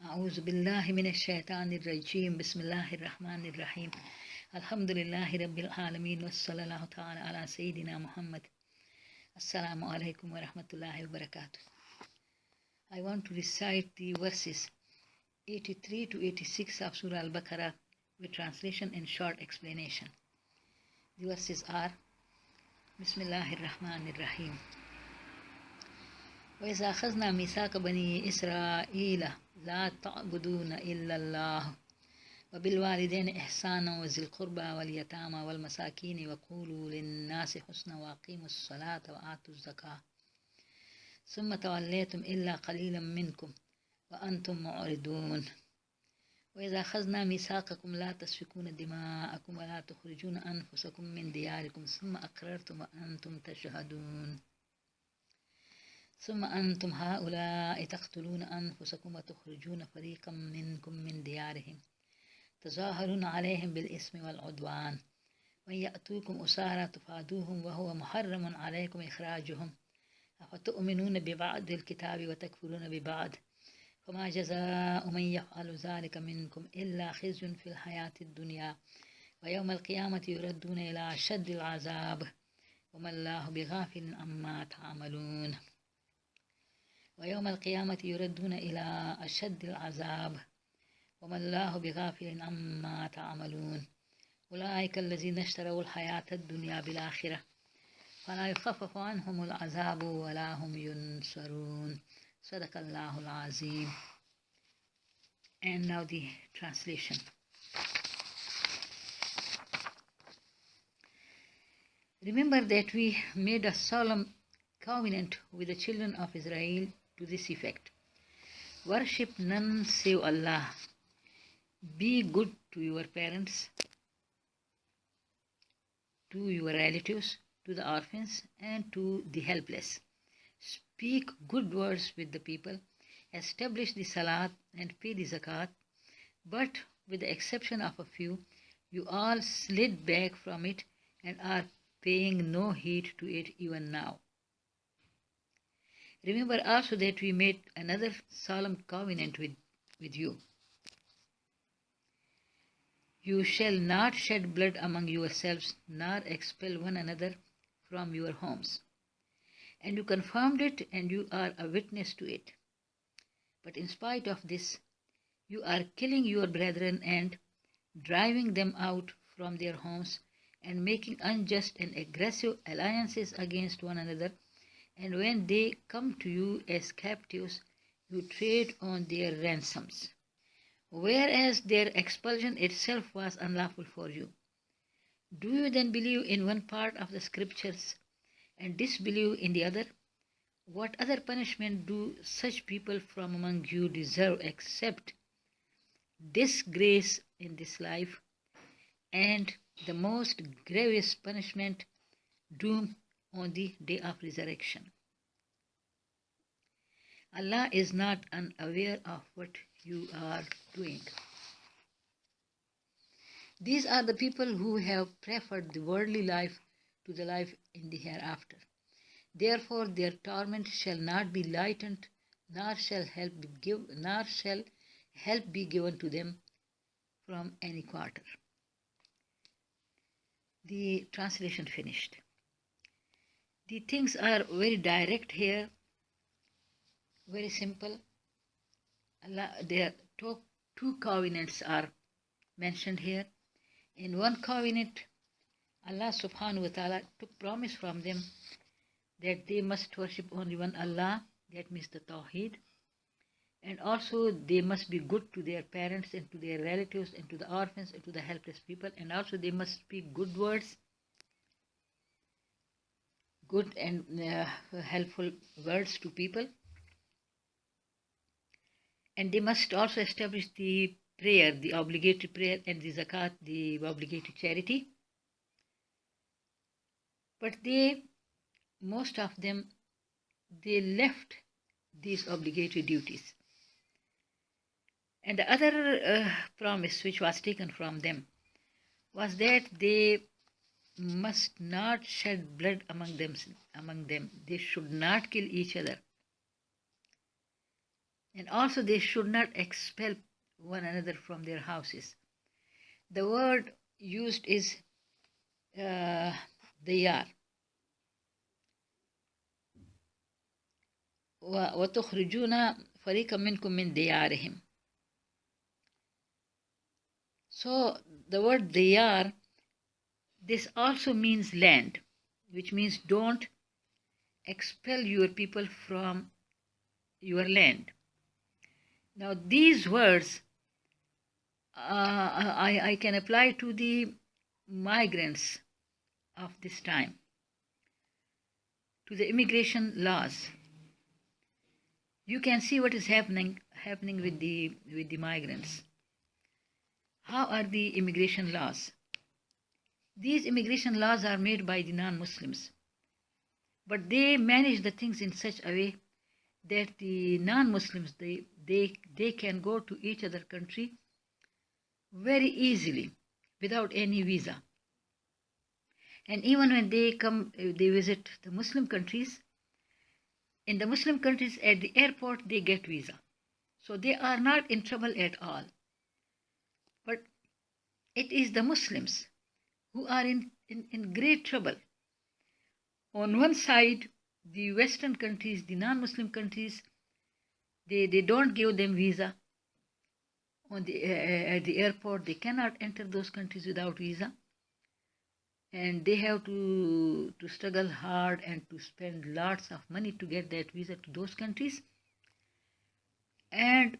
أعوذ بالله من الشيطان الرجيم بسم الله الرحمن الرحيم الحمد لله رب العالمين وصلى الله تعالى على سيدنا محمد. Assalamu alaikum wa rahmatullahi wa barakatuh. I want to recite the verses 83 to 86 of Surah Al-Baqarah with translation and short explanation. The verses are Bismillahir Rahmanir Rahim. وإذا أخذنا ميثاق بني إسرائيل لا تعبدون إلا الله وبالوالدين إحسانا وذي القربى واليتامى والمساكين وقولوا للناس حسنا وأقيموا الصلاة وآتوا الزكاة ثم توليتم إلا قليلا منكم وأنتم معرضون وإذا أخذنا ميثاقكم لا تسفكون دماءكم ولا تخرجون أنفسكم من دياركم ثم أقررتم وأنتم تشهدون ثم أنتم هؤلاء تقتلون أنفسكم وتخرجون فريقا منكم من ديارهم تظاهرون عليهم بالإثم والعدوان وإن يأتوكم أسارى تفادوهم وهو محرم عليكم إخراجهم أفتؤمنون ببعض الكتاب وتكفرون ببعض فما جزاء من يفعل ذلك منكم إلا خزي في الحياة الدنيا ويوم القيامة يردون إلى أشد العذاب وما الله بغافل عما تعملون ويوم القيامة يردون إلى أشد العذاب وما الله بغافل عما تعملون أولئك الذين اشتروا الحياة الدنيا بالآخرة فلا يخفف عنهم العذاب ولا هم ينصرون صدق الله العظيم. And now the translation. Remember that we made a solemn covenant with the children of Israel to this effect. Worship none save Allah. Be good to your parents, to your relatives, to the orphans, and to the helpless. Speak good words with the people, establish the salat and pay the zakat, but with the exception of a few, you all slid back from it and are paying no heed to it even now. Remember also that we made another solemn covenant with you. You shall not shed blood among yourselves, nor expel one another from your homes. And you confirmed it, and you are a witness to it. But in spite of this, you are killing your brethren and driving them out from their homes and making unjust and aggressive alliances against one another. And when they come to you as captives, you trade on their ransoms, whereas their expulsion itself was unlawful for you. Do you then believe in one part of the scriptures and disbelieve in the other? What other punishment do such people from among you deserve except disgrace in this life and the most grievous punishment, doom on the day of resurrection? Allah is not unaware of what you are doing. These are the people who have preferred the worldly life to the life in the hereafter. Therefore their torment shall not be lightened, nor shall help be given to them from any quarter. The translation finished. The things are very direct here, very simple. There are two covenants are mentioned here. In one covenant, Allah subhanahu wa ta'ala took promise from them that they must worship only one Allah, that means the Tawheed, and also they must be good to their parents and to their relatives and to the orphans and to the helpless people, and also they must speak good words, good and helpful words to people, and they must also establish the prayer, the obligatory prayer, and the zakat, the obligatory charity. But most of them, they left these obligatory duties. And the other promise which was taken from them was that they must not shed blood among them. They should not kill each other. And also they should not expel one another from their houses. The word used is diyar. وَتُخْرِجُونَ فَرِيقًا مِنْكُمْ مِنْ دِيَارِهِمْ. So the word diyar, this also means land, which means don't expel your people from your land. Now these words I can apply to the migrants of this time, to the immigration laws. You can see what is happening with the migrants. How are the immigration laws? These immigration laws are made by the non-Muslims, but they manage the things in such a way that the non-Muslims they can go to each other country very easily without any visa. And even when they come, they visit the Muslim countries. In the Muslim countries, at the airport, they get visa. So they are not in trouble at all. But it is the Muslims who are in great trouble. On one side, the Western countries, the non-Muslim countries, they don't give them visa. At the airport, they cannot enter those countries without visa. And they have to struggle hard and to spend lots of money to get that visa to those countries. And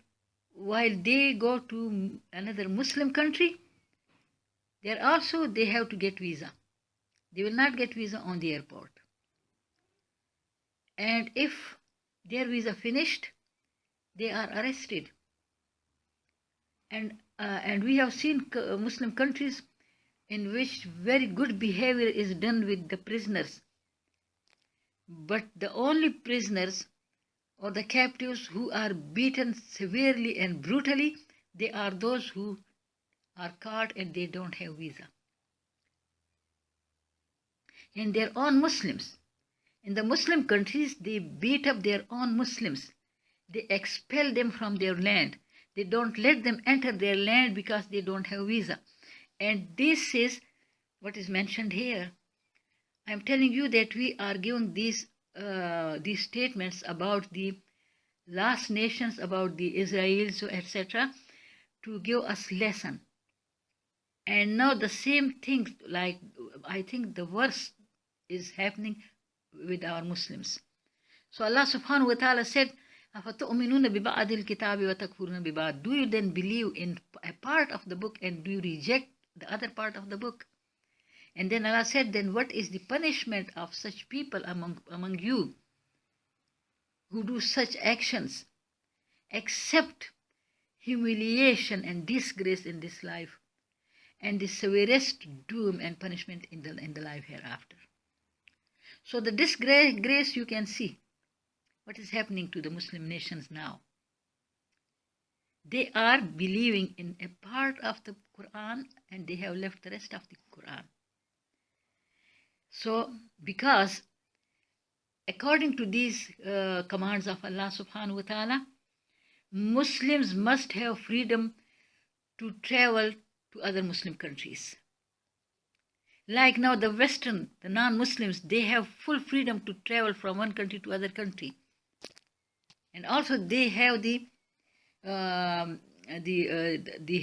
while they go to another Muslim country, they have to get visa. They will not get visa on the airport. And if their visa finished, they are arrested. And we have seen Muslim countries in which very good behavior is done with the prisoners. But the only prisoners or the captives who are beaten severely and brutally, they are those who are caught and they don't have visa. And their own Muslims. In the Muslim countries, they beat up their own Muslims. They expel them from their land. They don't let them enter their land because they don't have visa. And this is what is mentioned here. I am telling you that we are giving these statements about the last nations, about the Israelis, etc., to give us lesson. And now the same thing, like I think the worst is happening with our Muslims. So Allah subhanahu wa ta'ala said, أَفَتُؤْمِنُونَ بِبَعْضِ الْكِتَابِ وَتَكْفُرُونَ بِبَعْضِ. Do you then believe in a part of the book and do you reject the other part of the book? And then Allah said, then what is the punishment of such people among you who do such actions, except humiliation and disgrace in this life, and the severest doom and punishment in the life hereafter. So the disgrace, you can see what is happening to the Muslim nations now. They are believing in a part of the Quran and they have left the rest of the Quran. So, because according to these commands of Allah subhanahu wa ta'ala, Muslims must have freedom to travel to other Muslim countries. Like now the non-Muslims, they have full freedom to travel from one country to other country. And also they have the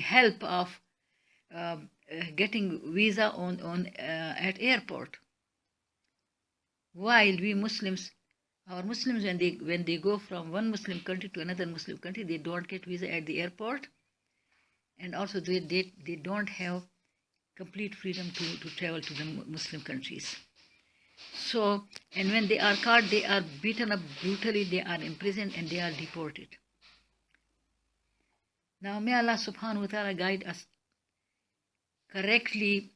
help of getting visa at airport. While we Muslims, our Muslims, when they go from one Muslim country to another Muslim country, they don't get visa at the airport, and also they don't have complete freedom to travel to the Muslim countries. So, and when they are caught, they are beaten up brutally, they are imprisoned, and they are deported. Now, may Allah subhanahu wa ta'ala guide us correctly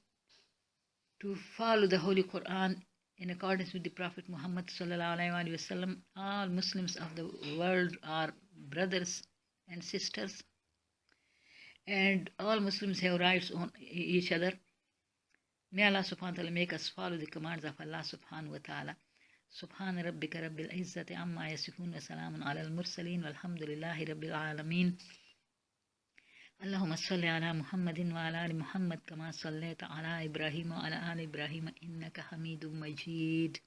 to follow the Holy Quran in accordance with the Prophet Muhammad sallallahu alaihi wasallam. All Muslims of the world are brothers and sisters, and all Muslims have rights on each other. May Allah subhanahu wa ta'ala make us follow the commands of Allah subhanahu wa ta'ala, Subhana rabbika rabbil izzati amma yasifun wa salamun ala al-mursalin walhamdulillahi rabbil alamin. اللهم صل على محمد وعلى آل محمد كما صليت على إبراهيم وعلى آل إبراهيم إنك حميد مجيد.